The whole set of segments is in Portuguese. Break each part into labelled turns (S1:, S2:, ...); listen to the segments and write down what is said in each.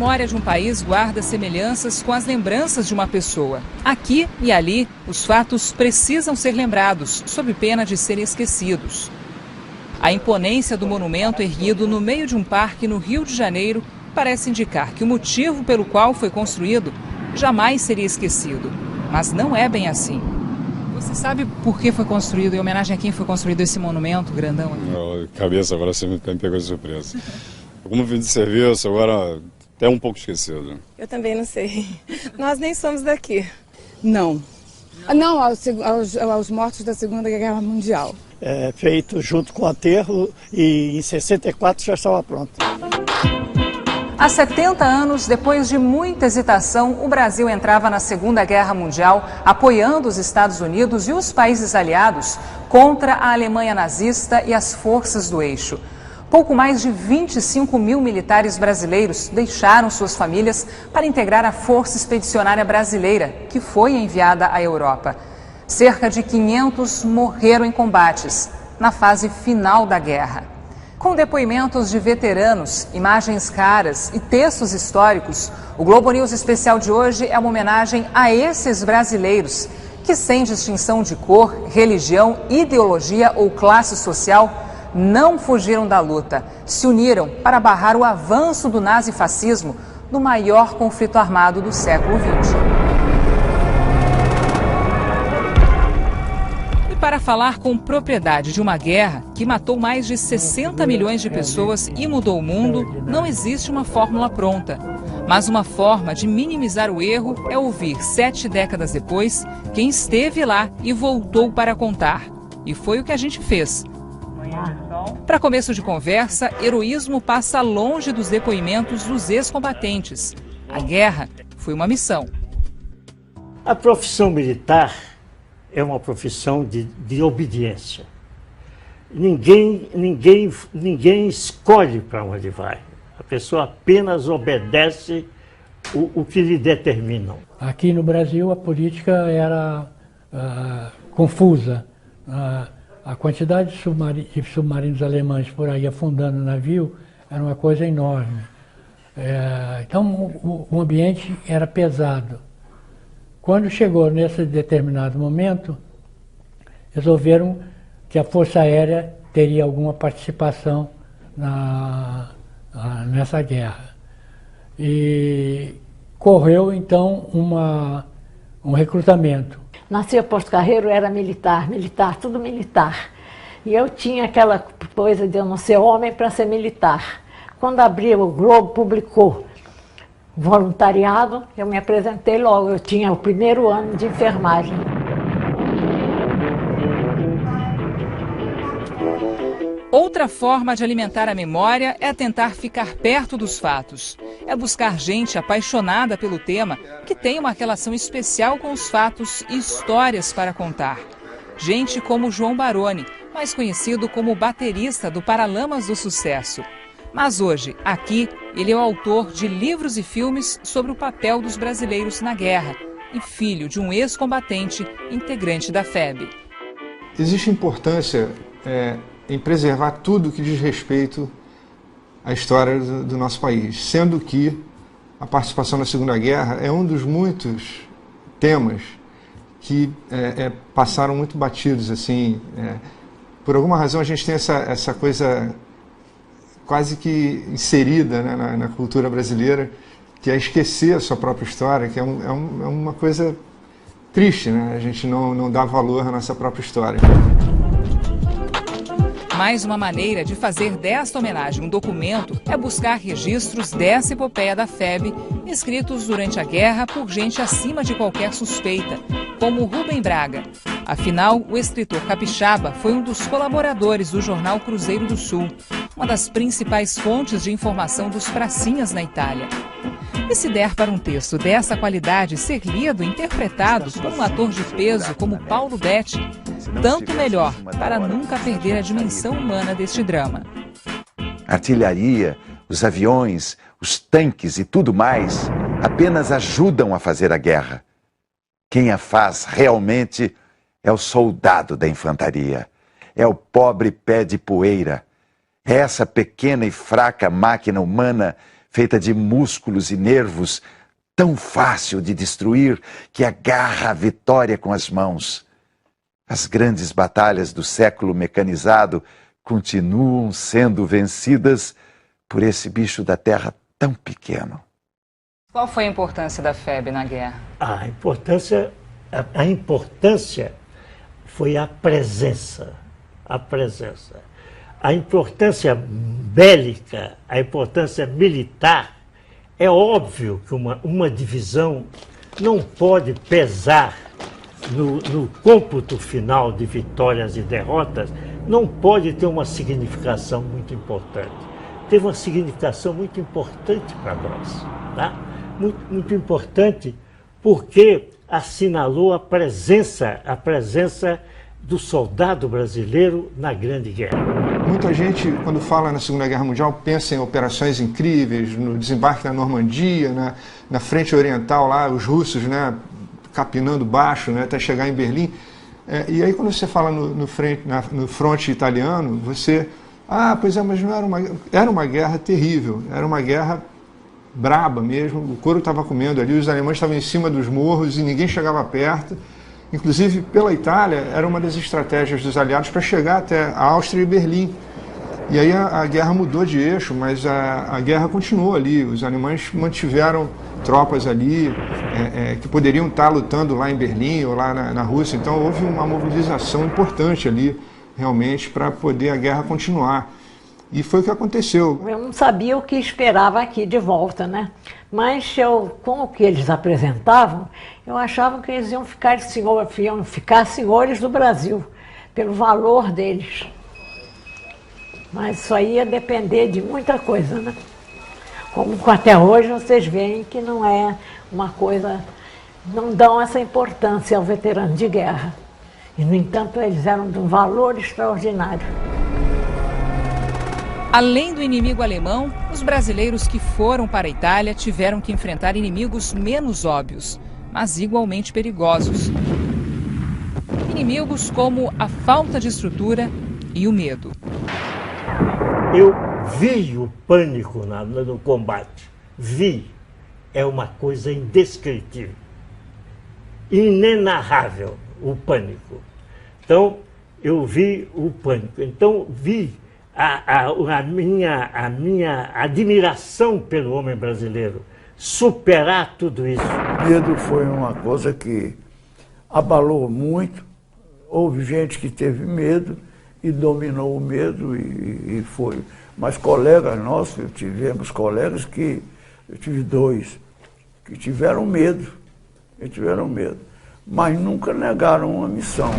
S1: memória de um país guarda semelhanças com as lembranças de uma pessoa. Aqui e ali, os fatos precisam ser lembrados, sob pena de serem esquecidos. A imponência do monumento erguido no meio de um parque no Rio de Janeiro parece indicar que o motivo pelo qual foi construído jamais seria esquecido. Mas não é bem assim. Você sabe por que foi construído, em homenagem a quem foi construído esse monumento grandão aqui?
S2: Não, cabeça, agora você me pegou de surpresa. Como fim de serviço, agora até um pouco esquecido.
S3: Eu também não sei. Nós nem somos daqui.
S4: Não. Não, aos mortos da Segunda Guerra Mundial.
S5: É feito junto com o aterro e em 64 já estava pronto.
S1: Há 70 anos, depois de muita hesitação, o Brasil entrava na Segunda Guerra Mundial, apoiando os Estados Unidos e os países aliados contra a Alemanha nazista e as forças do eixo. Pouco mais de 25 mil militares brasileiros deixaram suas famílias para integrar a Força Expedicionária Brasileira, que foi enviada à Europa. Cerca de 500 morreram em combates, na fase final da guerra. Com depoimentos de veteranos, imagens raras e textos históricos, o Globo News Especial de hoje é uma homenagem a esses brasileiros que, sem distinção de cor, religião, ideologia ou classe social, não fugiram da luta, se uniram para barrar o avanço do nazifascismo no maior conflito armado do século XX. E para falar com propriedade de uma guerra que matou mais de 60 milhões de pessoas e mudou o mundo, não existe uma fórmula pronta. Mas uma forma de minimizar o erro é ouvir 7 décadas depois quem esteve lá e voltou para contar. E foi o que a gente fez. Para começo de conversa, heroísmo passa longe dos depoimentos dos ex-combatentes. A guerra foi uma missão.
S5: A profissão militar é uma profissão de obediência. Ninguém escolhe para onde vai. A pessoa apenas obedece o que lhe determinam.
S6: Aqui no Brasil a política era confusa. A quantidade de submarinos alemães por aí afundando o navio era uma coisa enorme. Então o ambiente era pesado. Quando chegou nesse determinado momento, resolveram que a Força Aérea teria alguma participação nessa guerra. E correu então um recrutamento.
S7: Nascia Porto Carreiro, era militar, tudo militar. E eu tinha aquela coisa de eu não ser homem para ser militar. Quando abriu, o Globo publicou voluntariado, eu me apresentei logo, eu tinha o primeiro ano de enfermagem.
S1: Outra forma de alimentar a memória é tentar ficar perto dos fatos. É buscar gente apaixonada pelo tema, que tem uma relação especial com os fatos e histórias para contar. Gente como João Baroni, mais conhecido como baterista do Paralamas do Sucesso. Mas hoje, aqui, ele é o autor de livros e filmes sobre o papel dos brasileiros na guerra e filho de um ex-combatente integrante da FEB.
S8: Existe importância em preservar tudo que diz respeito à história do nosso país, sendo que a participação na Segunda Guerra é um dos muitos temas que passaram muito batidos. Assim, por alguma razão a gente tem essa coisa quase que inserida, né, na cultura brasileira, que é esquecer a sua própria história, que é uma coisa triste, né? A gente não dá valor à nossa própria história.
S1: Mais uma maneira de fazer desta homenagem um documento é buscar registros dessa epopeia da FEB, escritos durante a guerra por gente acima de qualquer suspeita, como Rubem Braga. Afinal, o escritor capixaba foi um dos colaboradores do jornal Cruzeiro do Sul, uma das principais fontes de informação dos pracinhas na Itália. E se der para um texto dessa qualidade ser lido e interpretado por um ator de peso como Paulo Betti, tanto melhor para nunca perder a dimensão humana deste drama.
S9: A artilharia, os aviões, os tanques e tudo mais apenas ajudam a fazer a guerra. Quem a faz realmente é o soldado da infantaria, é o pobre pé de poeira. É essa pequena e fraca máquina humana feita de músculos e nervos, tão fácil de destruir que agarra a vitória com as mãos. As grandes batalhas do século mecanizado continuam sendo vencidas por esse bicho da terra tão pequeno.
S1: Qual foi a importância da FEB na guerra?
S5: A importância foi a presença. A importância bélica, a importância militar, é óbvio que uma divisão não pode pesar no cômputo final de vitórias e derrotas, não pode ter uma significação muito importante. Teve uma significação muito importante para nós, tá? Muito importante porque assinalou a presença do soldado brasileiro na Grande Guerra.
S8: Muita gente, quando fala na Segunda Guerra Mundial, pensa em operações incríveis, no desembarque na Normandia, na frente oriental lá, os russos, né, capinando baixo, né, até chegar em Berlim. E aí quando você fala no fronte italiano, você... Ah, pois é, mas não era uma guerra terrível, era uma guerra braba mesmo, o couro estava comendo ali, os alemães estavam em cima dos morros e ninguém chegava perto. Inclusive, pela Itália, era uma das estratégias dos aliados para chegar até a Áustria e Berlim. E aí a guerra mudou de eixo, mas a guerra continuou ali. Os alemães mantiveram tropas ali que poderiam estar lutando lá em Berlim ou lá na Rússia. Então houve uma mobilização importante ali, realmente, para poder a guerra continuar. E foi o que aconteceu.
S7: Eu não sabia o que esperava aqui de volta, né? Mas com o que eles apresentavam, eu achava que eles iam ficar senhores do Brasil, pelo valor deles. Mas isso aí ia depender de muita coisa, né? Como até hoje vocês veem que não é uma coisa, não dão essa importância ao veterano de guerra. E, no entanto, eles eram de um valor extraordinário.
S1: Além do inimigo alemão, os brasileiros que foram para a Itália tiveram que enfrentar inimigos menos óbvios, mas igualmente perigosos. Inimigos como a falta de estrutura e o medo.
S5: Eu vi o pânico no combate. Vi. É uma coisa indescritível. Inenarrável o pânico. Então, eu vi o pânico. Então, vi a minha admiração pelo homem brasileiro superar tudo isso.
S10: Medo foi uma coisa que abalou muito. Houve gente que teve medo e dominou o medo e foi. Mas colegas nossos, tivemos colegas que, eu tive dois, que tiveram medo, mas nunca negaram uma missão.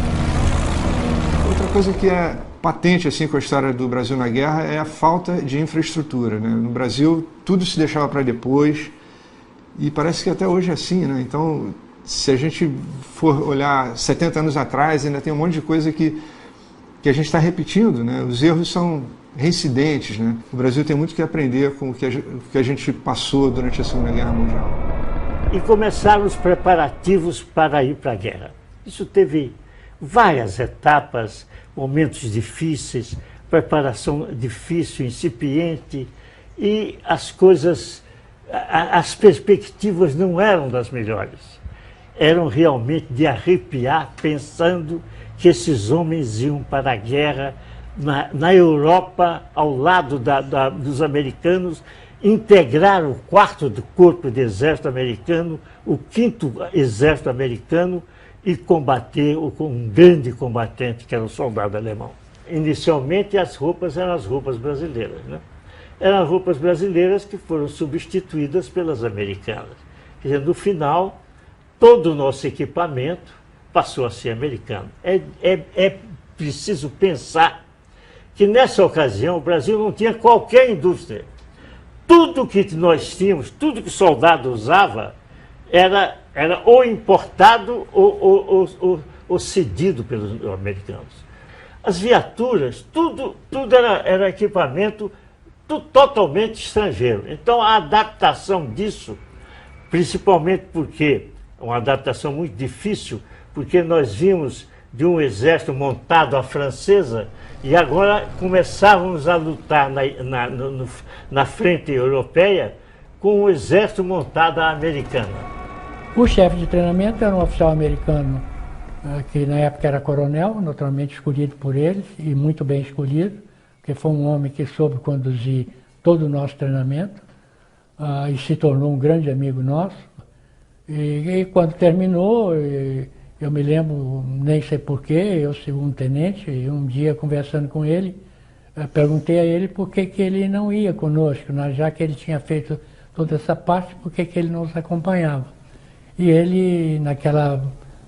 S8: Outra coisa que é patente assim com a história do Brasil na guerra é a falta de infraestrutura, né? No Brasil tudo se deixava para depois e parece que até hoje é assim, né? Então, se a gente for olhar 70 anos atrás, ainda tem um monte de coisa que a gente está repetindo, né? Os erros são reincidentes, né? O Brasil tem muito que aprender com o que a gente passou durante a Segunda Guerra Mundial.
S5: E começaram os preparativos para ir para a guerra. Isso teve várias etapas, momentos difíceis, preparação difícil, incipiente, e as coisas, as perspectivas não eram das melhores. Eram realmente de arrepiar, pensando que esses homens iam para a guerra na Europa, ao lado dos americanos, integrar o 4º Corpo de Exército americano, o 5º Exército americano, e combater com um grande combatente, que era o soldado alemão. Inicialmente, as roupas eram as roupas brasileiras, né? Eram roupas brasileiras que foram substituídas pelas americanas. Quer dizer, no final, todo o nosso equipamento passou a ser americano. É preciso pensar que, nessa ocasião, o Brasil não tinha qualquer indústria. Tudo que nós tínhamos, tudo que o soldado usava, era ou importado ou cedido pelos americanos. As viaturas, tudo era equipamento totalmente estrangeiro. Então a adaptação disso, principalmente porque, uma adaptação muito difícil, porque nós vimos de um exército montado à francesa e agora começávamos a lutar na frente europeia com o exército montado americano?
S6: O chefe de treinamento era um oficial americano, que na época era coronel, naturalmente escolhido por eles, e muito bem escolhido, porque foi um homem que soube conduzir todo o nosso treinamento, e se tornou um grande amigo nosso. E quando terminou, eu me lembro, nem sei porquê, eu segundo tenente, e um dia conversando com ele, perguntei a ele por que ele não ia conosco, já que ele tinha feito toda essa parte, por que ele não nos acompanhava. E ele, naquela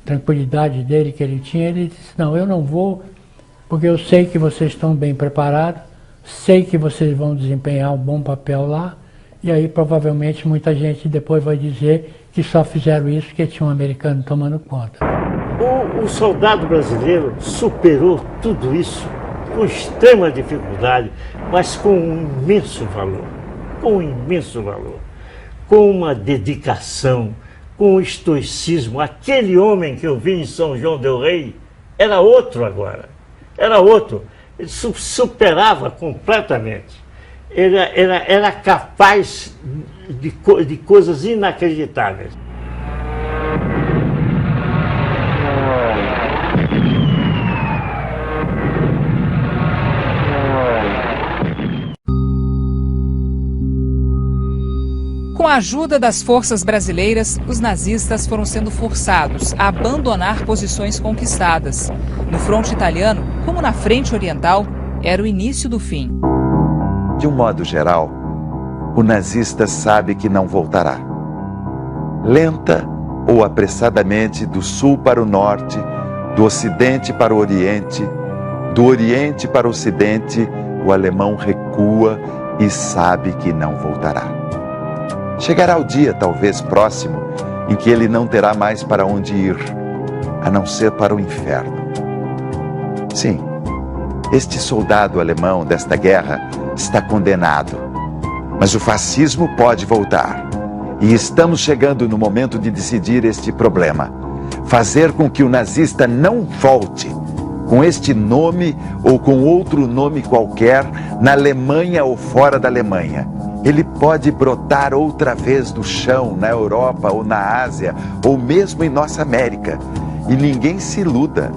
S6: tranquilidade dele que ele tinha, ele disse, não, eu não vou, porque eu sei que vocês estão bem preparados, sei que vocês vão desempenhar um bom papel lá, e aí provavelmente muita gente depois vai dizer que só fizeram isso porque tinha um americano tomando conta.
S5: O soldado brasileiro superou tudo isso com extrema dificuldade, mas com um imenso valor, com uma dedicação, com um estoicismo. Aquele homem que eu vi em São João del Rei era outro agora, era outro, ele superava completamente, era capaz de coisas inacreditáveis.
S1: Com a ajuda das forças brasileiras, os nazistas foram sendo forçados a abandonar posições conquistadas. No fronte italiano, como na frente oriental, era o início do fim.
S9: De um modo geral, o nazista sabe que não voltará. Lenta ou apressadamente, do sul para o norte, do ocidente para o oriente, do oriente para o ocidente, o alemão recua e sabe que não voltará. Chegará o dia, talvez próximo, em que ele não terá mais para onde ir, a não ser para o inferno. Sim, este soldado alemão desta guerra está condenado, mas o fascismo pode voltar. E estamos chegando no momento de decidir este problema. Fazer com que o nazista não volte, com este nome ou com outro nome qualquer, na Alemanha ou fora da Alemanha. Ele pode brotar outra vez do chão, na Europa ou na Ásia, ou mesmo em nossa América. E ninguém se iluda.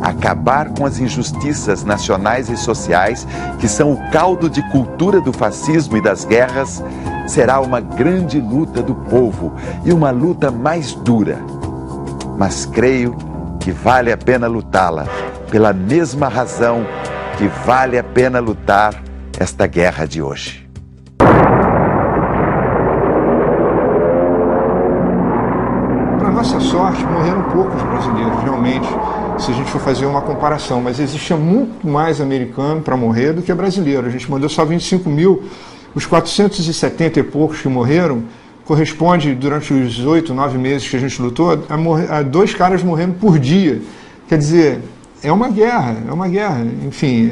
S9: Acabar com as injustiças nacionais e sociais, que são o caldo de cultura do fascismo e das guerras, será uma grande luta do povo e uma luta mais dura. Mas creio que vale a pena lutá-la, pela mesma razão que vale a pena lutar esta guerra de hoje.
S8: Para nossa sorte, morreram poucos brasileiros, realmente, se a gente for fazer uma comparação, mas existia muito mais americano para morrer do que brasileiro. A gente mandou só 25 mil, os 470 e poucos que morreram corresponde, durante os 8, 9 meses que a gente lutou, a 2 caras morrendo por dia. Quer dizer, é uma guerra, enfim,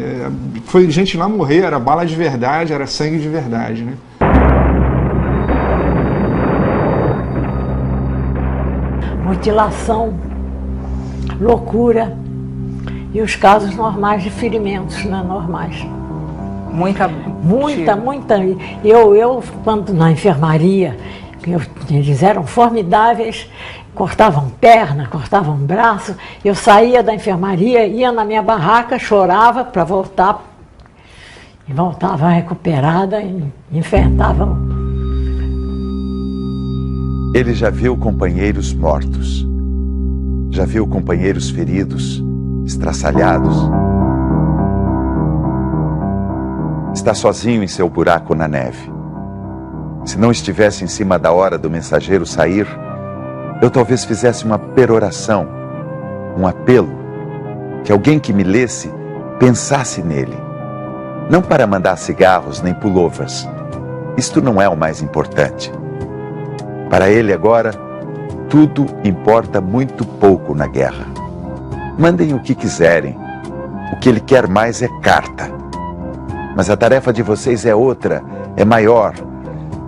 S8: foi gente lá morrer, era bala de verdade, era sangue de verdade, né?
S7: Mutilação, loucura e os casos normais de ferimentos, né, normais. Muita. Eu quando na enfermaria, eles eram formidáveis, cortavam perna, cortavam braço, eu saía da enfermaria, ia na minha barraca, chorava para voltar, e voltava recuperada e enfrentava.
S9: Ele já viu companheiros mortos, já viu companheiros feridos, estraçalhados. Está sozinho em seu buraco na neve. Se não estivesse em cima da hora do mensageiro sair, eu talvez fizesse uma peroração, um apelo, que alguém que me lesse pensasse nele. Não para mandar cigarros nem pullovers. Isto não é o mais importante. Para ele agora, tudo importa muito pouco na guerra. Mandem o que quiserem. O que ele quer mais é carta. Mas a tarefa de vocês é outra, é maior.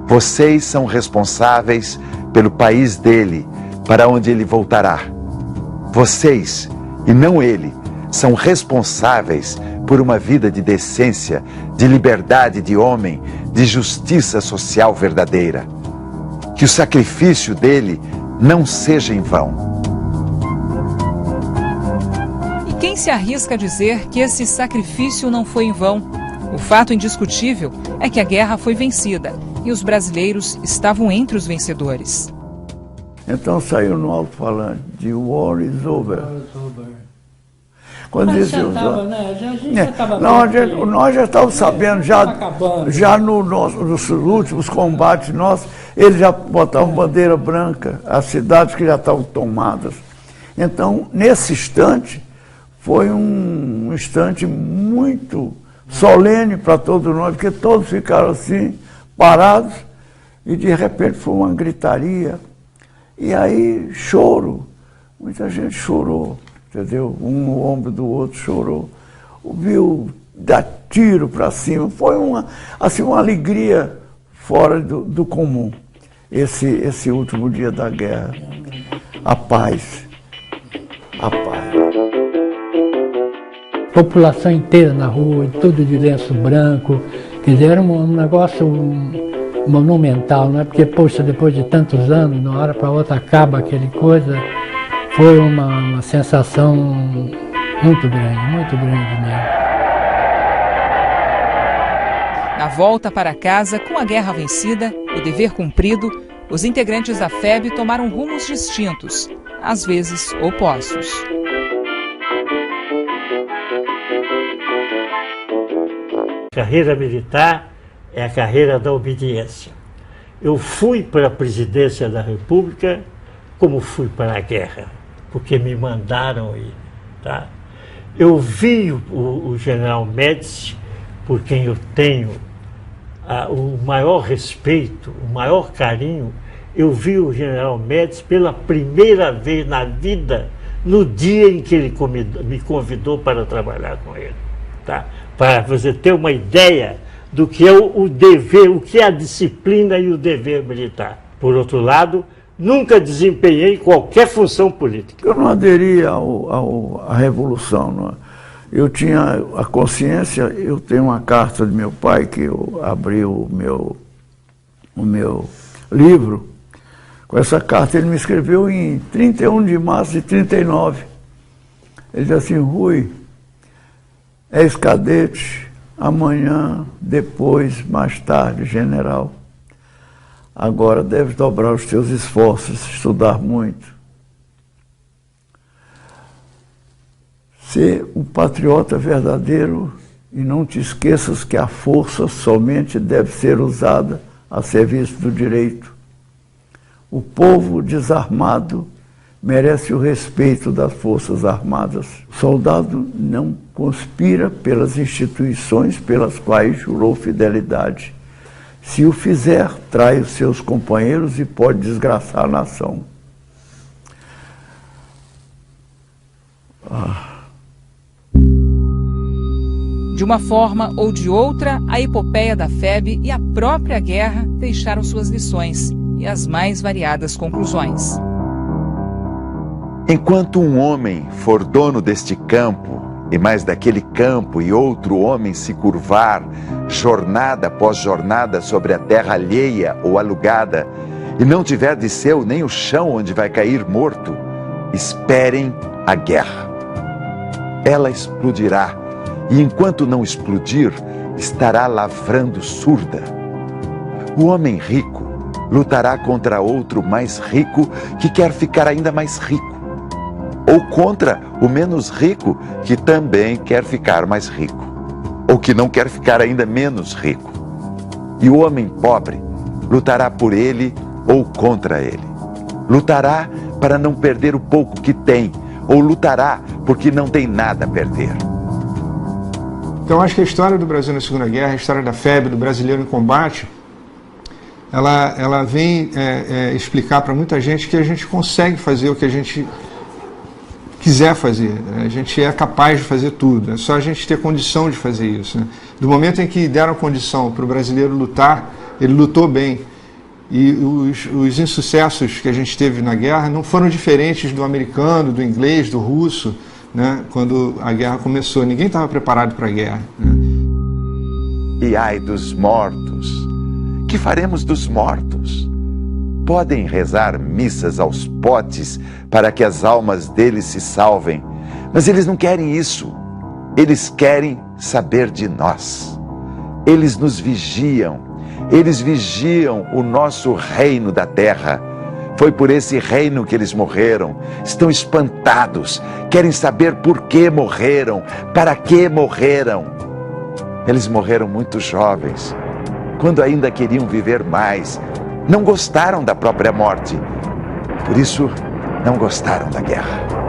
S9: Vocês são responsáveis pelo país dele, para onde ele voltará. Vocês, e não ele, são responsáveis por uma vida de decência, de liberdade de homem, de justiça social verdadeira. que o sacrifício dele não seja em vão.
S1: E quem se arrisca a dizer que esse sacrifício não foi em vão? O fato indiscutível é que a guerra foi vencida e os brasileiros estavam entre os vencedores.
S10: Então saiu no alto-falante, "The war is over". Quando disse, nós já estávamos sabendo, já nos últimos combates nossos, eles já botavam bandeira branca, as cidades que já estavam tomadas. Então, nesse instante, foi um instante muito solene para todos nós, porque todos ficaram assim, parados, e de repente foi uma gritaria. E aí, choro, muita gente chorou. Entendeu? Um no ombro do outro chorou. Viu dar tiro para cima. Foi uma alegria fora do comum. Esse último dia da guerra. A paz. A paz.
S6: População inteira na rua, tudo de lenço branco. Quer dizer, era um negócio monumental, não é? Porque, poxa, depois de tantos anos, de uma hora para outra acaba aquele coisa. Foi uma sensação muito grande mesmo.
S1: Na volta para casa, com a guerra vencida e dever cumprido, os integrantes da FEB tomaram rumos distintos, às vezes opostos.
S5: Carreira militar é a carreira da obediência. Eu fui para a presidência da República como fui para a guerra, porque me mandaram ir, tá? Eu vi o general Médici, por quem eu tenho o maior respeito, o maior carinho. Eu vi o general Médici pela primeira vez na vida, no dia em que ele me convidou para trabalhar com ele, tá? Para você ter uma ideia do que é o dever, o que é a disciplina e o dever militar. Por outro lado, nunca desempenhei qualquer função política.
S10: Eu não aderi à Revolução. Não. Eu tinha a consciência, eu tenho uma carta de meu pai, que eu abri o meu livro. Com essa carta ele me escreveu em 31 de março de 39. Ele disse assim: Rui, és cadete, amanhã, depois, mais tarde, general. Agora deves dobrar os teus esforços, estudar muito. Ser um patriota verdadeiro e não te esqueças que a força somente deve ser usada a serviço do direito. O povo desarmado merece o respeito das Forças Armadas. O soldado não conspira pelas instituições pelas quais jurou fidelidade. Se o fizer, trai os seus companheiros e pode desgraçar a nação.
S1: De uma forma ou de outra, a epopeia da FEB e a própria guerra deixaram suas lições e as mais variadas conclusões.
S9: Enquanto um homem for dono deste campo, e mais daquele campo, e outro homem se curvar, jornada após jornada sobre a terra alheia ou alugada, e não tiver de seu nem o chão onde vai cair morto, esperem a guerra. Ela explodirá, e enquanto não explodir, estará lavrando surda. O homem rico lutará contra outro mais rico que quer ficar ainda mais rico, ou contra o menos rico, que também quer ficar mais rico, ou que não quer ficar ainda menos rico. E o homem pobre lutará por ele ou contra ele. Lutará para não perder o pouco que tem, ou lutará porque não tem nada a perder.
S8: Então, acho que a história do Brasil na Segunda Guerra, a história da FEB, do brasileiro em combate, ela vem explicar para muita gente que a gente consegue fazer o que a gente quiser fazer, né? A gente é capaz de fazer tudo, é só a gente ter condição de fazer isso, né? Do momento em que deram condição para o brasileiro lutar, ele lutou bem. E os insucessos que a gente teve na guerra não foram diferentes do americano, do inglês, do russo, né? Quando a guerra começou. Ninguém estava preparado para a guerra, né?
S9: E ai dos mortos, que faremos dos mortos? podem rezar missas aos potes para que as almas deles se salvem, mas eles não querem isso. Eles querem saber de nós. Eles nos vigiam. Eles vigiam o nosso reino da terra. Foi por esse reino que eles morreram. Estão espantados. Querem saber por que morreram, para que morreram. Eles morreram muito jovens, quando ainda queriam viver mais. Não gostaram da própria morte. Por isso, não gostaram da guerra.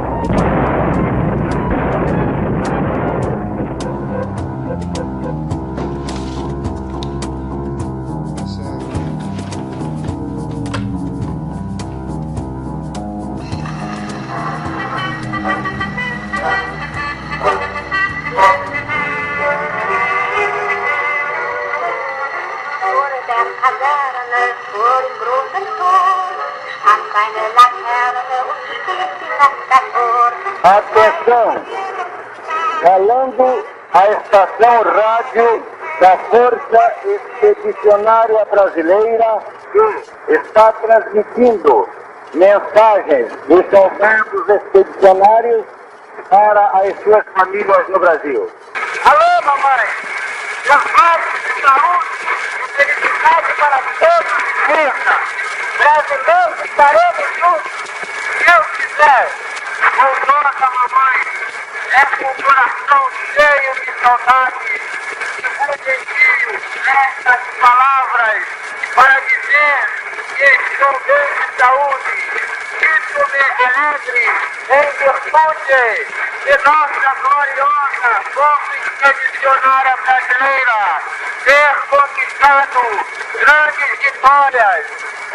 S11: Atenção! Falando a estação rádio da Força Expedicionária Brasileira, que está transmitindo mensagens dos soldados expedicionários para as suas famílias no Brasil. Alô, mamãe! Mensagens de saúde e felicidade para todos de força! Brasileiros, estaremos juntos, se Deus quiser! Bondosa mamãe, é com o coração cheio de saudade que vos envio estas palavras para dizer que estou bem de saúde, sinto-me alegre em virtude de nossa gloriosa Força Expedicionária Brasileira ter conquistado grandes vitórias,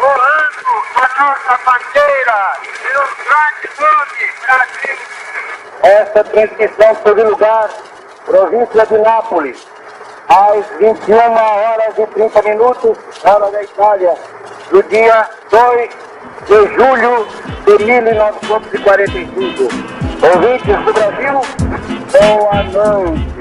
S11: honrando a nossa bandeira e os grandes nomes Brasil. Esta transmissão teve lugar, província de Nápoles, às 21h30, hora da Itália, do dia 2 de julho de 1945. Ouvintes do Brasil, boa noite.